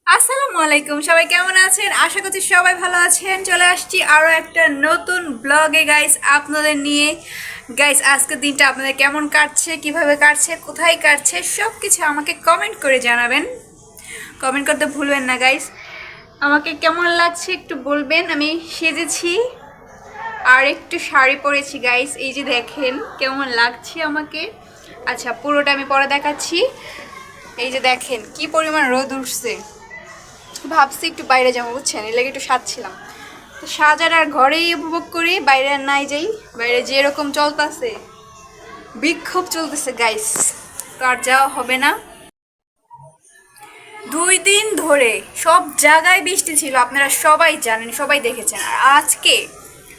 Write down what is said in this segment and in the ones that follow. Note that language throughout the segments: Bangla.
আসসালামু আলাইকুম, সবাই কেমন আছেন? আশা করছি সবাই ভালো আছেন। চলে আসছি আরও একটা নতুন ব্লগে গাইস, আপনাদের নিয়ে। গাইস, আজকের দিনটা আপনাদের কেমন কাটছে, কিভাবে কাটছে, কোথায় কাটছে, সব কিছু আমাকে কমেন্ট করে জানাবেন। কমেন্ট করতে ভুলবেন না গাইস। আমাকে কেমন লাগছে একটু বলবেন। আমি সেজেছি আর একটু শাড়ি পরেছি গাইস, এই যে দেখেন কেমন লাগছে আমাকে। আচ্ছা, পুরোটা আমি পরে দেখাচ্ছি। এই যে দেখেন কি পরিমাণ রোদ উঠছে, ভাবছি একটু বাইরে যাবো, বুঝছেন, এর লাগে একটু সাজছিলাম। তো সাজার আর ঘরেই উপভোগ করি, বাইরে আর নাই যাই। বাইরে যেরকম চলতেছে, বিক্ষোভ চলতেছে গাইস, তো আর যাওয়া হবে না। 2 দিন ধরে সব জায়গায় বৃষ্টি ছিল, আপনারা সবাই জানেন, সবাই দেখেছেন। আর আজকে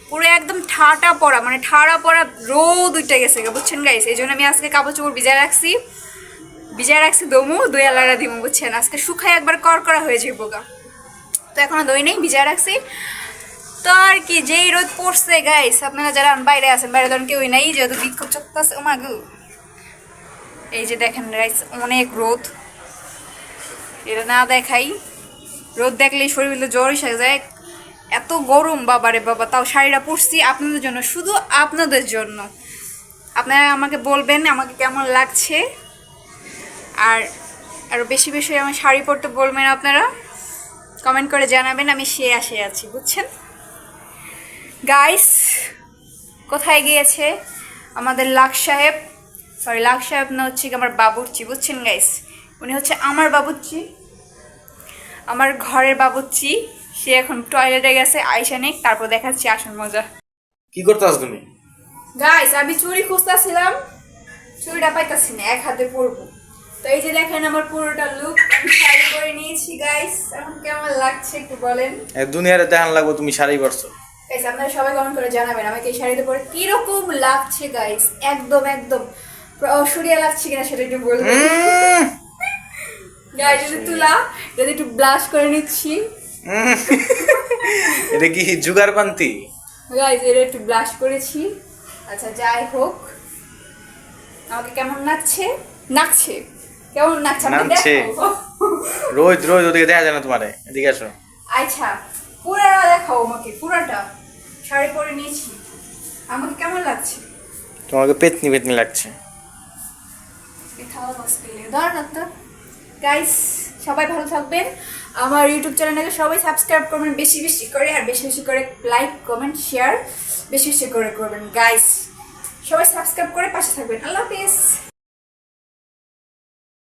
পুরো একদম ঠাটা পড়া, মানে ঠাড়া পড়া রোদ উঠে গেছে, বুঝছেন গাইস। এই জন্য আমি আজকে কাপড় চোপড় ভিজায় রাখছি দমু দুই আলাদা দিমু, বুঝছেন। আজকে শুকায় একবার করা হয়ে যাবো গা। তো এখনো দই নেই, ভিজায় রাখছি। তো আর কি, যেই রোদ পড়ছে গাইস, আপনারা যারা বাইরে আছেন, বাইরে ধরেন কেউই নাই, যেহেতু বিক্ষোভ চলতেছে। ও মা গো, এই যে দেখেন গাইস, অনেক রোদ। এটা না দেখাই, রোদ দেখলেই শরীরে জ্বর এসে যায়, এত গরম বাবারে বাবা। তাও শাড়িটা পরছি আপনাদের জন্য, শুধু আপনাদের জন্য। আপনারা আমাকে বলবেন আমাকে কেমন লাগছে, আর আরও বেশি বেশি আমার শাড়ি পরতে বলবেন আপনারা, কমেন্ট করে জানাবেন। আমি সে আসে আছি, বুঝছেন গাইস। কোথায় গিয়েছে আমাদের লাখ সাহেব? সরি, লাখ সাহেব না, হচ্ছে আমার বাবুর্চি, বুঝছেন গাইস। উনি হচ্ছে আমার বাবুর্চি, আমার ঘরের বাবুর্চি। সে এখন টয়লেটে গেছে, আইসা নেই, তারপর দেখাচ্ছি আসল মজা। কি করতেছ তুমি? গাইস, আমি চুড়ি খুঁজতেছিলাম, চুড়িটা পাইতাছি না, এক হাতে পরবো। তো এই যে দেখেন আমার পুরোটা লুক আমি শাড়ি পরে নিয়েছি গাইস। এখন কেমন লাগছে একটু বলেন। দুনিয়ারে দেখান লাগবো তুমি শাড়ি পরছো। গাইস, আপনারা সবাই কমেন্ট করে জানাবেন আমাকে এই শাড়িতে পরে কিরকম লাগছে গাইস। একদম একদম অসুরিয়া লাগছে কিনা সেটা একটু বলবেন গাইস। যদি একটু ব্লাশ করে নিচ্ছি। এটা কি জুগার পান্তি? গাইস, এটা একটু ব্লাশ করেছি। আচ্ছা, যাই হোক, আমাকে কেমন নাচছে কেমন নাচছে আমাকে নাচছে। দেখো। রোজ রোজ ওদিকে দেখা যায় না তোমারে, এদিকে আসো। আচ্ছা, পুরাটা দেখাও আমাকে, পুরাটা শাড়ি পরে নিয়েছি, আমাকে কেমন লাগছে? তোমাকে পেতনি পেতনি লাগছে। গাইস, সবাই ভালো থাকবেন। আমার ইউটিউব চ্যানেলটাকে সবাই সাবস্ক্রাইব করবেন বেশি বেশি করে, আর বেশি বেশি করে লাইক কমেন্ট শেয়ার বেশি বেশি করে করবেন গাইস। সবাই সাবস্ক্রাইব করে পাশে থাকবেন। আল্লাহ হাফেজ।